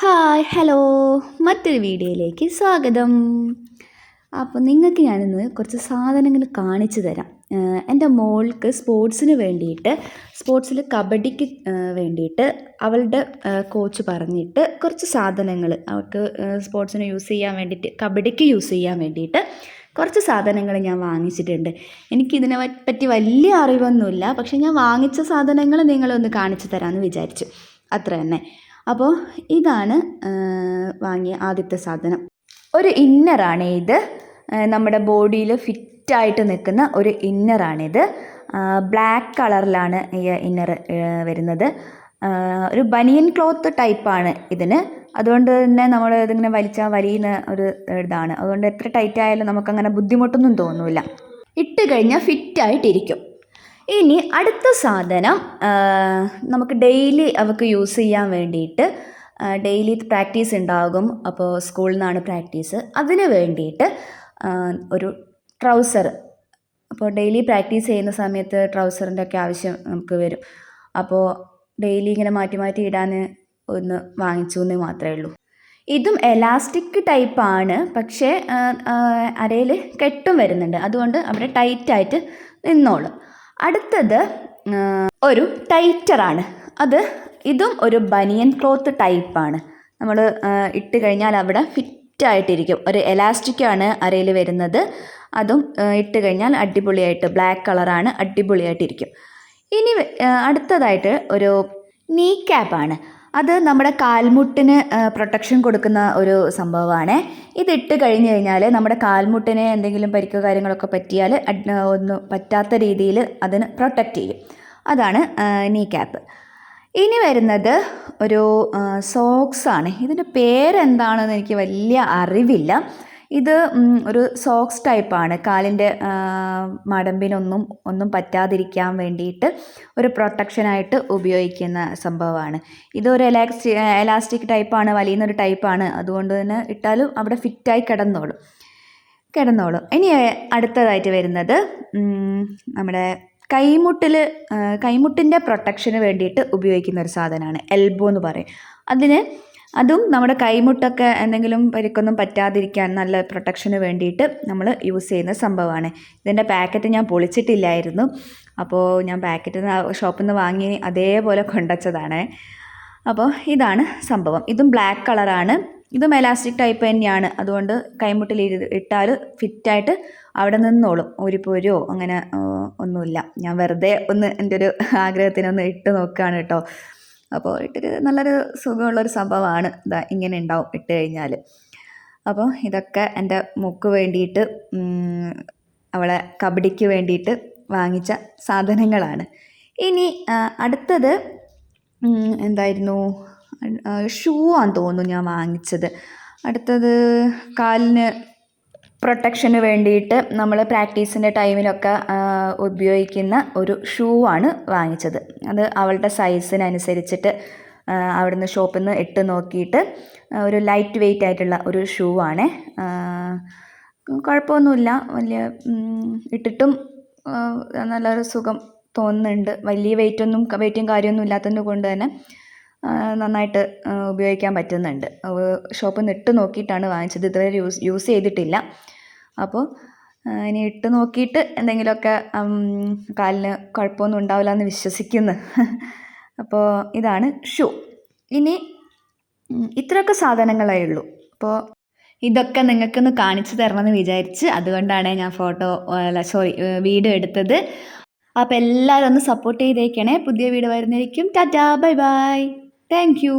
Hi hello, മറ്റൊരു വീഡിയോയിലേക്ക് സ്വാഗതം. അപ്പോൾ നിങ്ങൾക്ക് ഞാനിന്ന് കുറച്ച് സാധനങ്ങൾ കാണിച്ചു തരാം. എൻ്റെ മോൾക്ക് സ്പോർട്സിന് വേണ്ടിയിട്ട്, സ്പോർട്സിൽ കബഡിക്ക് വേണ്ടിയിട്ട് അവളുടെ കോച്ച് പറഞ്ഞിട്ട് കുറച്ച് സാധനങ്ങൾ അവൾക്ക് സ്പോർട്സിന് യൂസ് ചെയ്യാൻ വേണ്ടിയിട്ട്, കബഡിക്ക് യൂസ് ചെയ്യാൻ വേണ്ടിയിട്ട് കുറച്ച് സാധനങ്ങൾ ഞാൻ വാങ്ങിച്ചിട്ടുണ്ട്. എനിക്കിതിനെ പറ്റി വലിയ അറിവൊന്നുമില്ല, പക്ഷെ ഞാൻ വാങ്ങിച്ച സാധനങ്ങൾ നിങ്ങളൊന്ന് കാണിച്ചു തരാമെന്ന് വിചാരിച്ചു, അത്ര തന്നെ. അപ്പോൾ ഇതാണ് വാങ്ങിയ ആദ്യത്തെ സാധനം. ഒരു ഇന്നറാണ് ഇത്. നമ്മുടെ ബോഡിയിൽ ഫിറ്റായിട്ട് നിൽക്കുന്ന ഒരു ഇന്നറാണിത്. ബ്ലാക്ക് കളറിലാണ് ഈ ഇന്നർ വരുന്നത്. ഒരു ബനിയൻ ക്ലോത്ത് ടൈപ്പാണ് ഇതിന്. അതുകൊണ്ട് തന്നെ നമ്മൾ ഇതിങ്ങനെ വലിച്ചാൽ വലിയുന്ന ഒരു ഇതാണ്. അതുകൊണ്ട് എത്ര ടൈറ്റ് ആയാലും നമുക്കങ്ങനെ ബുദ്ധിമുട്ടൊന്നും തോന്നില്ല. ഇട്ട് കഴിഞ്ഞാൽ ഫിറ്റായിട്ടിരിക്കും. ഇനി അടുത്ത സാധനം നമുക്ക് ഡെയിലി അവൾക്ക് യൂസ് ചെയ്യാൻ വേണ്ടിയിട്ട്, ഡെയിലി പ്രാക്ടീസ് ഉണ്ടാകും. അപ്പോൾ സ്കൂളിൽ നിന്നാണ് പ്രാക്ടീസ്, അതിന് വേണ്ടിയിട്ട് ഒരു ട്രൗസർ. അപ്പോൾ ഡെയിലി പ്രാക്ടീസ് ചെയ്യുന്ന സമയത്ത് ട്രൗസറിൻ്റെ ഒക്കെ ആവശ്യം നമുക്ക് വരും. അപ്പോൾ ഡെയിലി ഇങ്ങനെ മാറ്റി മാറ്റി ഇടാൻ ഒന്ന് വാങ്ങിച്ചു എന്ന് മാത്രമേ ഉള്ളൂ. ഇതും എലാസ്റ്റിക് ടൈപ്പാണ്, പക്ഷേ അരയിൽ കെട്ടും വരുന്നുണ്ട്. അതുകൊണ്ട് അവിടെ ടൈറ്റായിട്ട് നിന്നോളും. അടുത്തത് ഒരു ടൈറ്ററാണ്. ഇതും ഒരു ബനിയൻ ക്ലോത്ത് ടൈപ്പാണ്. നമ്മൾ ഇട്ട് കഴിഞ്ഞാൽ അവിടെ ഫിറ്റായിട്ടിരിക്കും. ഒരു എലാസ്റ്റിക്കാണ് അരയിൽ വരുന്നത്. അതും ഇട്ട് കഴിഞ്ഞാൽ അടിപൊളിയായിട്ട്, ബ്ലാക്ക് കളറാണ്, അടിപൊളിയായിട്ടിരിക്കും. ഇനി അടുത്തതായിട്ട് ഒരു നീ ക്യാപ്പാണ്. അത് നമ്മുടെ കാൽമുട്ടിന് പ്രൊട്ടക്ഷൻ കൊടുക്കുന്ന ഒരു സംഭവമാണ്. ഇതിട്ട് കഴിഞ്ഞ് കഴിഞ്ഞാൽ നമ്മുടെ കാൽമുട്ടിന് എന്തെങ്കിലും പരിക്കോ കാര്യങ്ങളൊക്കെ പറ്റിയാൽ ഒന്നും പറ്റാത്ത രീതിയിൽ അതിന് പ്രൊട്ടക്റ്റ് ചെയ്യും. അതാണ് നീ ക്യാപ്പ്. ഇനി വരുന്നത് ഒരു സോക്സാണ്. ഇതിൻ്റെ പേരെന്താണെന്ന് എനിക്ക് വലിയ അറിവില്ല. ഇത് ഒരു സോക്സ് ടൈപ്പാണ്. കാലിൻ്റെ മടമ്പിനൊന്നും പറ്റാതിരിക്കാൻ വേണ്ടിയിട്ട് ഒരു പ്രൊട്ടക്ഷനായിട്ട് ഉപയോഗിക്കുന്ന സംഭവമാണ്. ഇതൊരു എലാസ്റ്റിക് ടൈപ്പാണ്, വലിയുന്നൊരു ടൈപ്പാണ്. അതുകൊണ്ട് തന്നെ ഇട്ടാലും അവിടെ ഫിറ്റായി കിടന്നോളും. ഇനി അടുത്തതായിട്ട് വരുന്നത് നമ്മുടെ കൈമുട്ടിൻ്റെ പ്രൊട്ടക്ഷന് വേണ്ടിയിട്ട് ഉപയോഗിക്കുന്ന ഒരു സാധനമാണ്, എൽബോ എന്ന് പറയും. അതും നമ്മുടെ കൈമുട്ടൊക്കെ എന്തെങ്കിലും പരിക്കൊന്നും പറ്റാതിരിക്കാൻ നല്ല പ്രൊട്ടക്ഷന് വേണ്ടിയിട്ട് നമ്മൾ യൂസ് ചെയ്യുന്ന സംഭവമാണ്. ഇതിൻ്റെ പാക്കറ്റ് ഞാൻ പൊളിച്ചിട്ടില്ലായിരുന്നു. അപ്പോൾ ഞാൻ പാക്കറ്റിൽ നിന്ന് ഷോപ്പിൽ നിന്ന് വാങ്ങി അതേപോലെ കൊണ്ടുവച്ചതാണ്. അപ്പോൾ ഇതാണ് സംഭവം. ഇതും ബ്ലാക്ക് കളറാണ്. ഇതും എലാസ്റ്റിക് ടൈപ്പ് തന്നെയാണ്. അതുകൊണ്ട് കൈമുട്ടിൽ ഇട്ടാൽ ഫിറ്റായിട്ട് അവിടെ നിന്നോളും. ഊരിപ്പോരോ അങ്ങനെ ഒന്നുമില്ല. ഞാൻ വെറുതെ ഒന്ന് എൻ്റെ ഒരു ആഗ്രഹത്തിനൊന്ന് ഇട്ട് നോക്കുകയാണ് കേട്ടോ. അപ്പോൾ ഇട്ടിട്ട് നല്ലൊരു സുഖമുള്ളൊരു സംഭവമാണ്. ഇങ്ങനെ ഉണ്ടാവും ഇട്ട് കഴിഞ്ഞാൽ. അപ്പോൾ ഇതൊക്കെ എൻ്റെ മോൾക്ക് വേണ്ടിയിട്ട്, അവളെ കബഡിക്ക് വേണ്ടിയിട്ട് വാങ്ങിച്ച സാധനങ്ങളാണ്. ഇനി അടുത്തത് എന്തായിരുന്നു, ഷൂ ആണെന്ന് തോന്നുന്നു ഞാൻ വാങ്ങിച്ചത്. അടുത്തത് കാലിന് പ്രൊട്ടക്ഷന് വേണ്ടിയിട്ട് നമ്മൾ പ്രാക്ടീസിൻ്റെ ടൈമിലൊക്കെ ഉപയോഗിക്കുന്ന ഒരു ഷൂ ആണ് വാങ്ങിച്ചത്. അത് അവളുടെ സൈസിനനുസരിച്ചിട്ട് അവിടുന്ന് ഷോപ്പിൽ നിന്ന് ഇട്ട് നോക്കിയിട്ട് ഒരു ലൈറ്റ് വെയ്റ്റ് ആയിട്ടുള്ള ഒരു ഷൂ ആണ്. കുഴപ്പമൊന്നുമില്ല, വലിയ ഇട്ടിട്ടും നല്ലൊരു സുഖം തോന്നുന്നുണ്ട്. വലിയ വെയിറ്റും കാര്യമൊന്നും ഇല്ലാത്തത് കൊണ്ട് തന്നെ നന്നായിട്ട് ഉപയോഗിക്കാൻ പറ്റുന്നുണ്ട്. ഷോപ്പിൽ നിന്ന് ഇട്ട് നോക്കിയിട്ടാണ് വാങ്ങിച്ചത്. ഇതുവരെ യൂസ് ചെയ്തിട്ടില്ല. അപ്പോൾ ഇനി ഇട്ട് നോക്കിയിട്ട് എന്തെങ്കിലുമൊക്കെ കാലിന് കുഴപ്പമൊന്നും ഉണ്ടാവില്ല എന്ന് വിശ്വസിക്കുന്നു. അപ്പോൾ ഇതാണ് ഷൂ. ഇനി ഇത്രയൊക്കെ സാധനങ്ങളേ ഉള്ളൂ. അപ്പോൾ ഇതൊക്കെ നിങ്ങൾക്കൊന്ന് കാണിച്ചു തരണമെന്ന് വിചാരിച്ച്, അതുകൊണ്ടാണ് ഞാൻ വീഡിയോ എടുത്തത്. അപ്പോൾ എല്ലാവരും ഒന്ന് സപ്പോർട്ട് ചെയ്തേക്കണേ. പുതിയ വീഡിയോ വരുന്നതായിരിക്കും. Tata, bye bye, thank you.